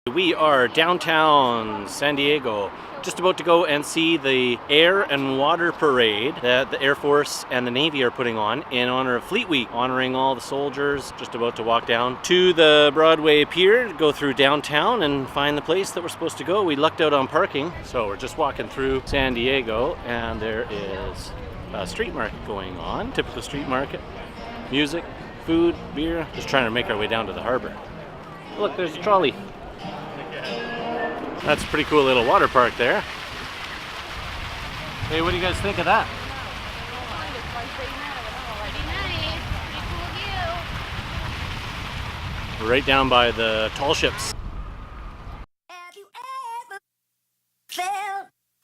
We are downtown San Diego, just about to go and see the Air and Water Parade that the Air Force and the Navy are putting on in honor of Fleet Week, honoring all the soldiers. Just about to walk down to the Broadway Pier, go through downtown and find the place that we're supposed to go. We lucked out on parking, so we're just walking through San Diego, and there is a street market going on. Typical street market. Music, food, beer. Just trying to make our way down to the harbor. Look, there's a trolley. That's a pretty cool little water park there. Hey, what do you guys think of that? We're right down by the tall ships.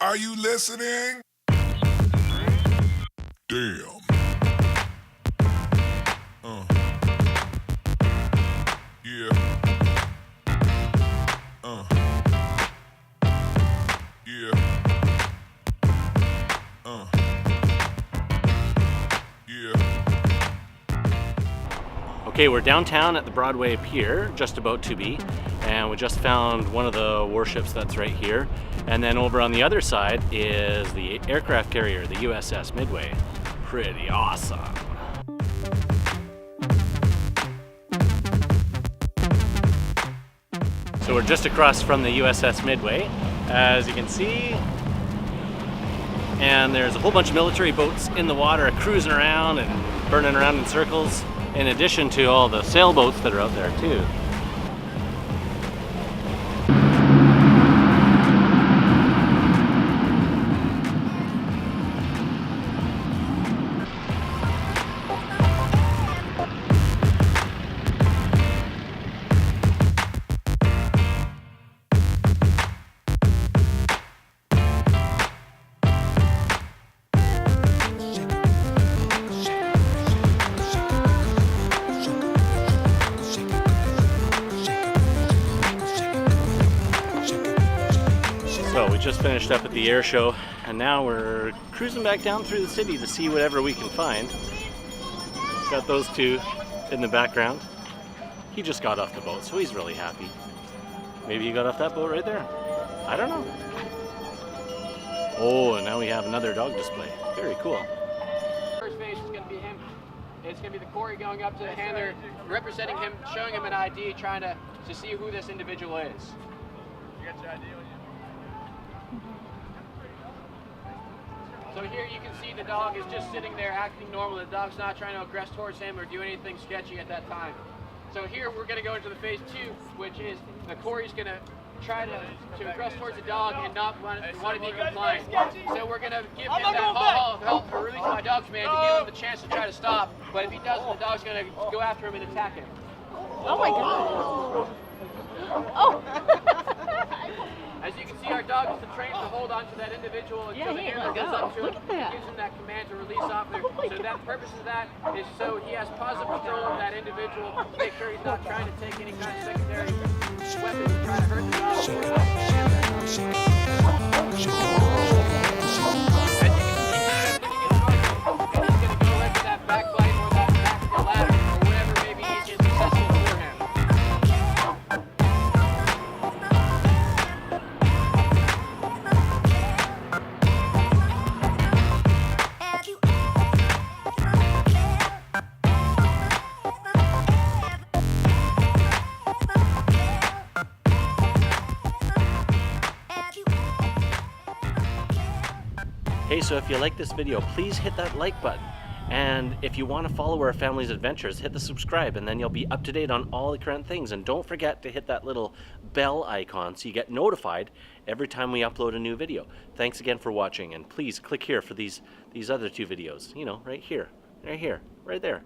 Are you listening? Damn. Yeah. Yeah. Yeah. Okay, we're downtown at the Broadway Pier, just about to be, and we just found one of the warships that's right here. And then over on the other side is the aircraft carrier, the USS Midway. Pretty awesome. So we're just across from the USS Midway, as you can see. And there's a whole bunch of military boats in the water cruising around and burning around in circles, in addition to all the sailboats that are out there too. So we just finished up at the air show, and now we're cruising back down through the city to see whatever we can find. Got those two in the background. He just got off the boat, so he's really happy. Maybe he got off that boat right there. I don't know. Oh, and now we have another dog display. Very cool. First face is going to be him. It's going to be the Corey going up to the handler, representing him, showing him an ID, trying to see who this individual is. You got your ID on you? So here you can see the dog is just sitting there acting normal. The dog's not trying to aggress towards him or do anything sketchy at that time. So here we're going to go into the phase two, which is the Corey's going to try to aggress towards the dog and not want to be compliant. So we're going to give him that haul of help or release my dog command to give him the chance to try to stop. But if he doesn't, the dog's going to go after him and attack him. Oh my God! Oh! As you can see, our dog is trained to hold on to that individual until the handler goes up to him and gives him that command to release off there. So that purpose of that is so he has positive control of that individual to make sure he's not trying to take any kind of secondary weapons to try to hurt the dog. As you can see, he's going to go right to that back bite or that back of the ladder or whatever may be easiest and successful for him. Hey, so if you like this video, please hit that like button. And if you want to follow our family's adventures, hit the subscribe, and then you'll be up to date on all the current things. And don't forget to hit that little bell icon so you get notified every time we upload a new video. Thanks again for watching, and please click here for these other two videos. You know, right here, right there.